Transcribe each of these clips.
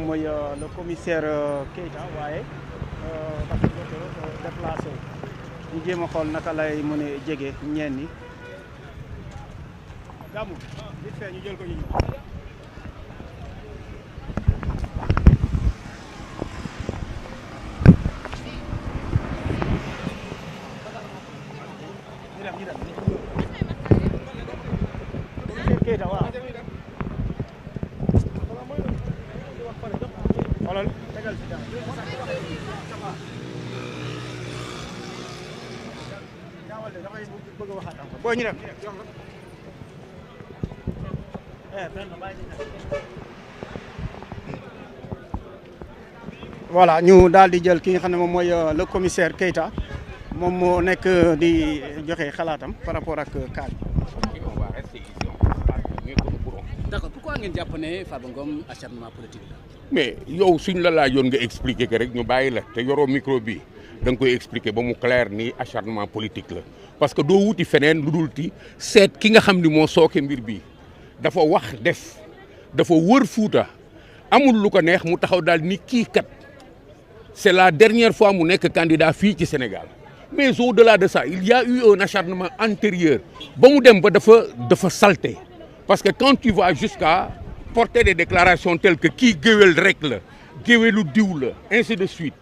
mooy le commissaire Keita waaye dafa jot déplacé ñu jéem a xool naka lay mën a jege ñeen ñi gàmmu vite fait ñu jël ko ñu ñëw. Keita waaw xoolal tegal ci jàmm jaawal de damay bëgg a waxaat encore boo ñu dem voilà ñu daal di jël ki nga xam ne moom mooy le commissaire Keita moom moo nekk di joxe xalaatam par rapport ak cas bi. D'accord, pourquoi ngeen jàpp ne Farba Ngom acharnement politique la. mais yow suñ la laajoon nga expliquer que rek ñu bàyyi la te yoroo micro bi da nga koy expliquer ba mu clair ni acharnement politique la parce que doo wuti feneen lu dul ti seet ki nga xam ni moo sooke mbir bi dafa wax def dafa wër Fuuta amul lu ko neex mu taxaw daal ni kii kat c'est la dernière fois mu nekk candidat fii ci Sénégal mais au-delà de ça il y a eu un acharnement antérieur ba mu dem ba dafa salté parce que quand tu vas jusqu'à porter des déclarations telles que kii géwél rek la géwélu diw la ainsi de suite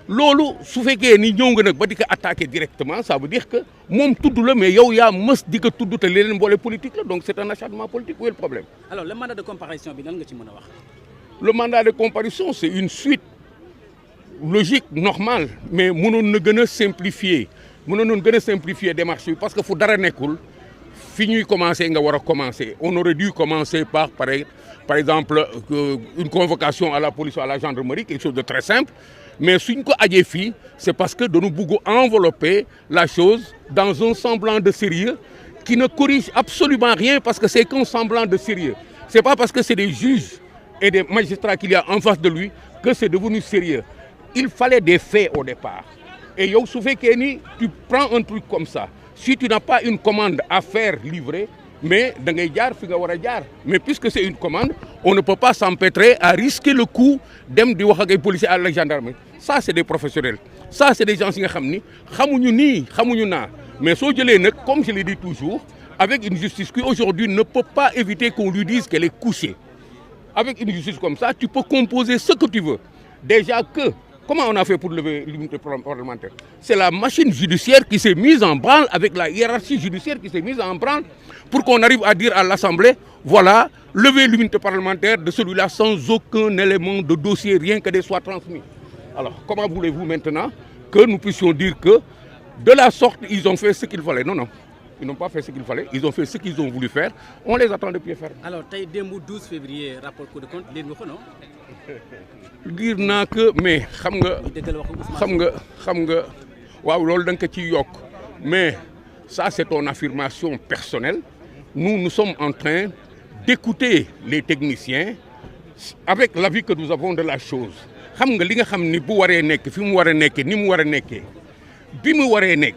loolu su fekkee ni ñëw nga nag ba di ko attaquer directement ça veut dire que moom tudd la mais yow yaa mës di ko tudd te leneen boole politique la donc c'est un acharnement politique où est le problème. Alors le mandat de comparution bi lan nga ci mën a wax. Le mandat de comparution c'est une suite logique normale mais mënoon na gën a simplifier démarche bi parce que fu dara nekkul. fi ñuy commencer nga war a commencer on aurait dû commencer par exemple une convocation à la police ou à la gendarmerie quelque chose de très simple mais suñ ko ajee fii c'est parce que dañu bëgg envelopper la chose dans un semblant de sérieux qui ne corrige absolument rien parce que c'est qu'un semblant de sérieux c'est pas parce que c'est des juges et des magistrats qu'il y a en face de lui que c'est devenu sérieux il fallait des faits au départ et yow su fekkee ni tu prends un truc comme ça si tu n'as pas une commande à faire livrer mais da ngay jaar fi nga war a jaar mais puisque c'est une commande on ne peut pas s'empêtrer à risquer le coup dem di wax ak ay policiers à la gendarmerie ça c'est des professionnels ça c'est des gens yi nga xam ni xamuñu nii xamuñu naa mais soo jëlee nag comme je l'ai dit toujours avec une justice qui aujourd'hui ne peut pas éviter qu'on lui dise qu'elle est couchée avec une justice comme ça tu peux composer ce que tu veux déjà que comment on a fait pour lever l'immunité parlementaire? C'est la machine judiciaire qui s'est mise en branle avec la hiérarchie judiciaire qui s'est mise en branle pour qu'on arrive à dire à l'Assemblée, voilà, lever l'immunité parlementaire de celui-là sans aucun élément de dossier, rien que des soit transmis. Alors, comment voulez-vous maintenant que nous puissions dire que de la sorte, ils ont fait ce qu'il fallait? Non, non. Ils n'ont pas fait ce qu'il fallait. Ils ont fait ce qu'ils ont voulu faire. On les attend de pied ferme. Alors, tey démb 12 février rapport Cour des comptes lire nga ko non? Lire naa que mais xam nga waaw loolu da nga ko ciy yokk mais ça c'est ton affirmation personnelle nous sommes en train d'écouter les techniciens avec l'avis que nous avons de la chose xam nga li nga xam ni bu waree nekk fi mu war a nekkee ni mu war a nekkee bi mu waree nekk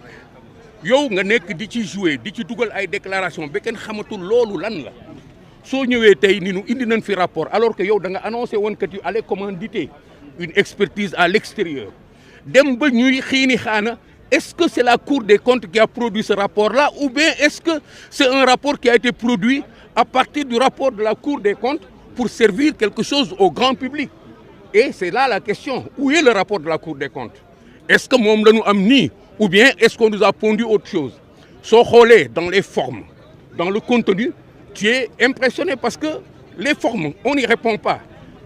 yow nga nekk di ci jouer di ci dugal ay déclaration ba kenn xamatul loolu lan la soo ñëwee tey ni nu indi nañ fi rapport alors que yow da nga annoncé woon que tu allais commanditer une expertise à l'extérieur dem ba ñuy xiini xaana est-ce que c'est la Cour des comptes qui a produit ce rapport-là ou bien est-ce que c'est un rapport qui a été produit à partir du rapport de la Cour des comptes pour servir quelque chose au grand public et c'est là la question où est le rapport de la Cour des comptes est-ce que moom la ñu am nii ou bien est-ce qu'on nous a pondu autre chose soo xoolee dans les formes dans le contenu tu es impressionné parce que les formes on n'y répond pas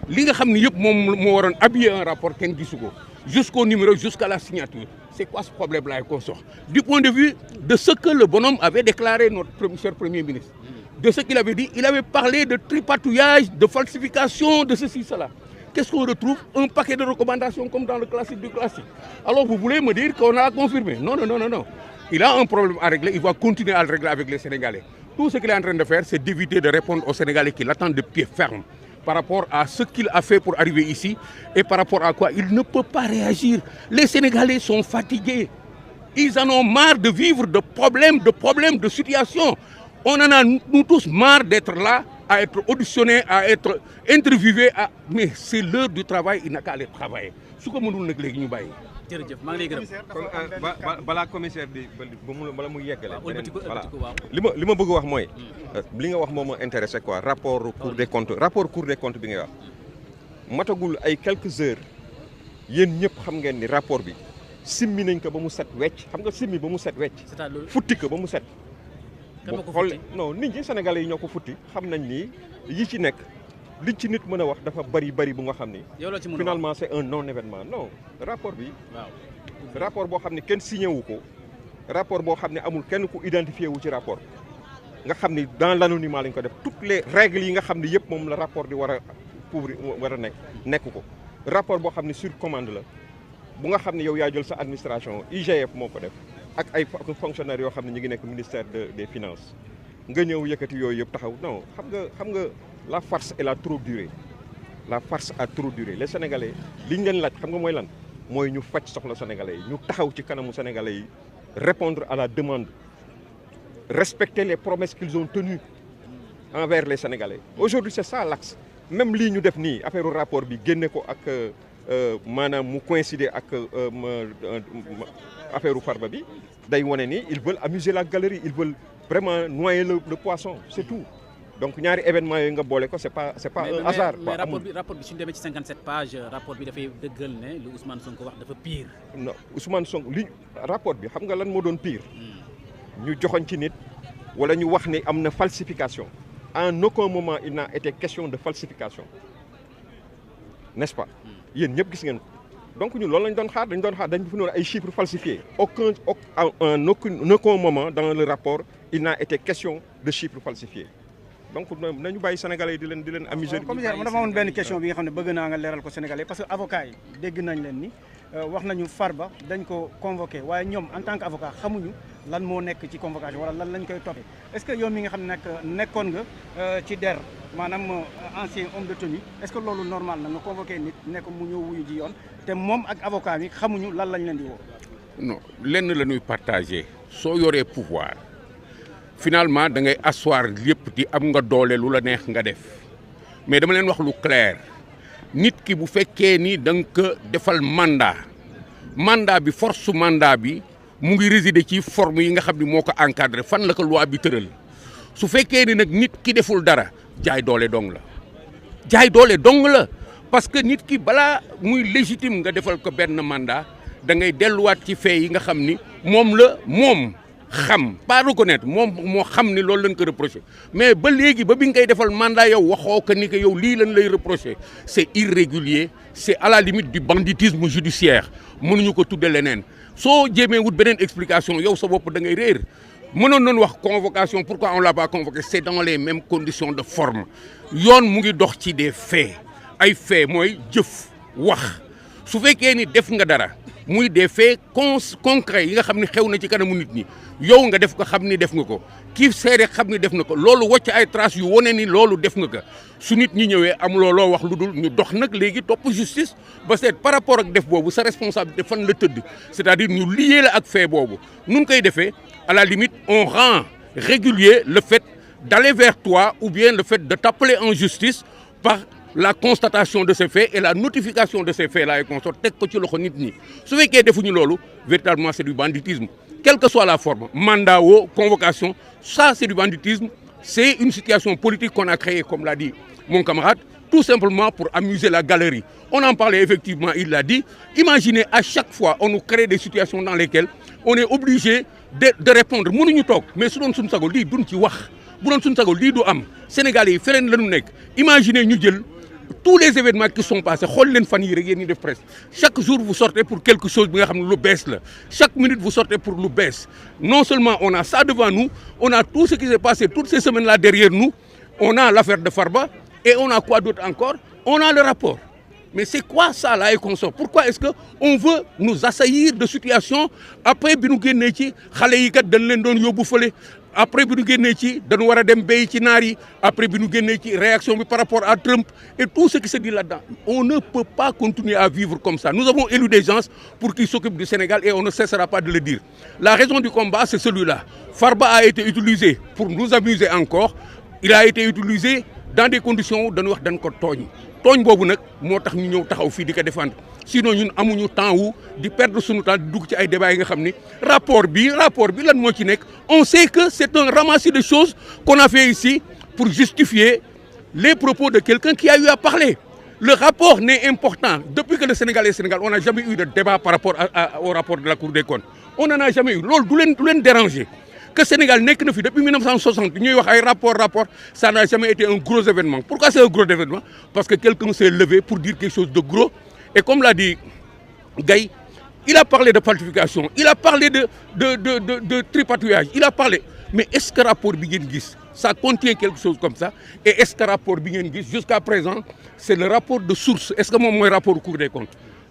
li nga xam ne yëpp moom moo waroon habiller un rapport kenn gisu ko jusqu'au numéro jusqu'à la signature c'est quoi ce problème-là qu'on sort du point de vue de ce que le bonhomme avait déclaré notre cher premier ministre de ce qu'il avait dit il avait parlé de tripatouillage de falsification de ceci cela qu'est-ce qu'on retrouve un paquet de recommandations comme dans le classique du classique alors vous voulez me dire qu'on a confirmé non il a un problème à régler il va continuer à le régler avec les Sénégalais tout ce qu'il est en train de faire c'est d'éviter de répondre aux Sénégalais qui l'attendent de pied ferme par rapport à ce qu'il a fait pour arriver ici et par rapport à quoi il ne peut pas réagir. Les Sénégalais sont fatigués. Ils en ont marre de vivre de problèmes, de situations. On en a nous tous marre d'être là à être auditionné, à être interviewé. Mais c'est l'heure du travail, il n'a qu'à aller travailler. Ce que nous devons faire. jërëjëf maa ngi lay gërëm. kon balaa commissaire bi bala mu yeggale. voilà li ma bëgg wax mooy. li nga wax moo ma intéressé quoi rapport Cour des comptes bi nga wax. matagul ay quelques heures yéen ñëpp xam ngeen ni rapport bi simmi nañ ko ba mu set wecc xam nga simmi ba mu set wecc. futti ko ba mu set. kan ko futti non nit ñi sénégalais yi ñoo ko futti xam nañ ni yi ci nekk. li ci nit mën a wax dafa bari bu nga xam ni. finalement c'est un non événement non rapport bi. waaw rapport boo xam ne kenn signé wu ko. rapport boo xam ne amul kenn ku identifié wu ci rapport nga xam ni dans l'anonymat lañ ko def toutes les règles yi nga xam ne yëpp moom la rapport di war a couvrir war a nekk ko. rapport boo xam ne sur commande la bu nga xam ne yow yaa jël sa administration IGF moo ko def ak ay fonctionnaires yoo xam ne ñu ngi nekk ministère des finances nga ñëw yëkkati yooyu yëpp taxaw non xam nga. La farce elle a trop duré la farce a trop duré les sénégalais li ñu leen laaj xam nga mooy lan mooy ñu faj soxla sénégalais yi ñu taxaw ci kanamu sénégalais yi répondre à la demande respecter les promesses qu'ils ont tenues envers les sénégalais aujourd'hui c'est ça l'axe même lii ñu def nii affaire rapport bi génne ko ak maanaam mu coïncider ak affaire Farba bi day wane ni ils veulent amuser la galerie ils veulent vraiment noyer le poisson c'est tout. Donc ñaari événement yooyu nga boole ko c'est pas un hasard. mais rapport bi suñu demee ci 57 pages rapport bi dafay dëggal ne lu Ousmane Sonko wax dafa pire. non Ousmane Sonko rapport bi xam nga lan moo doon pire. ñu joxoñ ci nit wala ñu wax ni am na falsification. En aucun moment il n'a été question de falsification n'est-ce pas. yéen ñëpp gis ngeen ko donc ñun loolu lañ doon xaar dañ fi noonu ay chiffres falsifiés. En aucun moment dans le rapport il n'a été question de chiffres falsifiés. donc nañu bàyyi sénégalais yi di leen amuser. commissaire man dafa amoon benn question bi nga xam ne bëgg naa nga leeral ko sénégalais parce que avocat yi dégg nañ leen ni wax nañu Farba dañ ko convoqué waaye ñoom en tant que avocat xamuñu lan moo nekk ci convocation wala lan lañ koy toppee est-ce que yow mi nga xam ne nag nekkoon nga ci der maanaam ancien homme de tenue est-ce que loolu normal na nga convoqué nit nekk mu ñëw wuyu ji yoon te moom ak avocat bi xamuñu lan lañ leen di woo. non lenn la ñuy partagé soo yoree pouvoir. finalement da ngay asseoir lépp di am nga doole lu la neex nga def mais dama leen wax lu clair nit ki bu fekkee ni da nga ko defal mandat bi force mandat bi mu ngi résider ci forme yi nga xam ni moo ko encadré fan la ko loi bi tëral su fekkee ni nag nit ki deful dara jaay doole dong la parce que nit ki balaa muy légitime nga defal ko benn mandat da ngay delluwaat ci fait yi nga xam ni moom xam pas reconnaître moom moo xam ni loolu lañ ko reproché mais ba léegi ba bi nga koy defal mandat yow waxoo ko ni que yow lii lañ lay reproché c'est irrégulier c'est à la limite du banditisme judiciaire mënuñu ko tudde leneen soo jéemee wut beneen explication yow sa bopp da ngay réer mënoon nañu wax convocation pourquoi on l'a pas convoqué c'est dans les mêmes conditions de forme yoon mu ngi dox ci des faits ay faits mooy jëf wax su fekkee ni def nga dara muy des faits concrets yi nga xam ne xew na ci kanamu nit ñi yow nga def ko xam ni def nga ko kii seede xam ni def na ko loolu wocc ay traces yu wane ni loolu def nga ko su nit ñi ñëwee amuloo loo wax lu dul ñu dox nag léegi topp justice ba seet par rapport ak def boobu sa responsabilité fan la tëdd c'est-à-dire ñu lié la ak fait boobu nun koy defee à la limite on rend régulier le fait d'aller vers toi ou bien le fait de t'appeler en justice par la constatation de ces faits et la notification de ces faits là et consort teg ko ci loxo nit ñi su fekkee defuñu loolu véritablement c'est du banditisme quelle que soit la forme mandat ou convocation ça c'est du banditisme c'est une situation politique qu'on a créée comme l'a dit mon camarade tout simplement pour amuser la galerie on en parlait effectivement il l'a dit imaginez à chaque fois on nous crée des situations dans lesquelles on est obligé de répondre mënuñu toog mais su doon suñu sago lii duñ ci wax bu doon suñu sago lii du am Sénégalais yi feneen la ñu nekk imaginez ñu jël tous les événements qui sont passés xool leen fan yii rek yéen ñi def presse chaque jour vous sortez pour quelque chose bi nga xam ne lu bees la chaque minute vous sortez pour lu bees non seulement on a ça devant nous on a tout ce qui s'est passé toutes ces semaines là derrière nous on a l'affaire de Farba et on a quoi d'autre encore on a le rapport mais c'est quoi ça là et consort pourquoi est-ce que on veut nous assaillir de situation après bi ñu génnee ci xale yi kat dañ leen doon yóbbu fële après bi ñu génnee ci dañu war a dem béy ci naar yi après bi ñu génnee ci réaction bi par rapport à Trump et tout ce qui se dit là-dedans on ne peut pas continuer à vivre comme ça nous avons élu des gens pour qu'ils s'occupent du Sénégal et on ne cessera pas de le dire la raison du combat c'est celui-là Farba a été utilisé pour nous amuser encore il a été utilisé dans des conditions dañu wax dañ ko tooñ boobu nag moo tax ñu ñëw taxaw fii di ko défendre sinon ñun amuñu temps wu di perdre suñu temps di dugg ci ay débats yi nga xam ni rapport bi lan moo ci nekk on sait que c'est un ramassis de choses qu'on a fait ici pour justifier les propos de quelqu'un qui a eu à parler. Le rapport n'est important. Depuis que le Sénégal est Sénégal, on n'a jamais eu de débat par rapport au rapport de la Cour des comptes. On n'en a jamais eu. Loolu du leen déranger. Que Sénégal nekk na fi depuis 1960 ñuy wax ay rapport ça n'a jamais été un gros événement. Pourquoi c'est un gros événement? Parce que quelqu'un s'est levé pour dire quelque chose de gros. Et comme l'a dit Gaye, il a parlé de falsification, il a parlé de tripatouillage, il a parlé. Mais est-ce que rapport bi ngeen gis ça contient quelque chose comme ça? Et est-ce que rapport bi ngeen gis jusqu'à présent c'est le rapport de source? Est-ce que moom mooy rapport du Cour des comptes?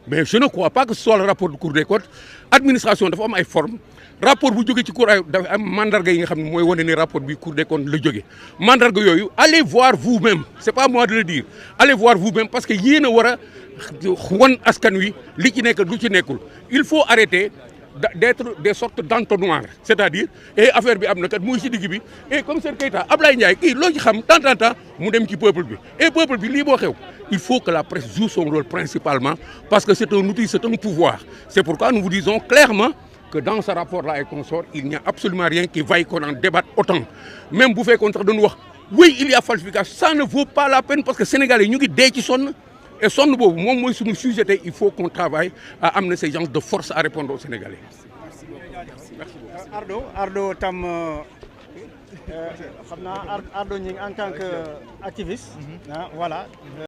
Mais je ne crois pas que ce soit le rapport du Cour des comptes. Administration dafa am ay forme rapport bu jógee ci cour dafa am mandarga yi nga xam ne mooy wane ni rapport bi Cour des comptes la jógee mandarga yooyu allez voir vous-même c'est pas moi de le dire allez voir vous-même parce que yéen a war a wan askan wi li ci nekk lu ci nekkul il faut arrêter d'être des sortes d'entonnoirs c'est-à-dire et affaire bi am na kat muy ci digg bi et commissaire Keita Ablaye Ndiaye kii loo ci xam temps mu dem ci peuple bi et peuple bi lii boo xew il faut que la presse joue son rôle principalement parce que c'est un outil, c'est un pouvoir. C'est pourquoi nous vous disons clairement que dans ce rapport-là et consort, il n'y a absolument rien qui vaille qu'on en débatte autant. Même vous faites contre de nous, oui, il y a falsification, ça ne vaut pas la peine parce que les Sénégalais, nous qui sont et son moi, sur le sujet, il faut qu'on travaille à amener ces gens de force à répondre aux Sénégalais. Merci. Ardo tam Ardo en tant qu'activiste, voilà.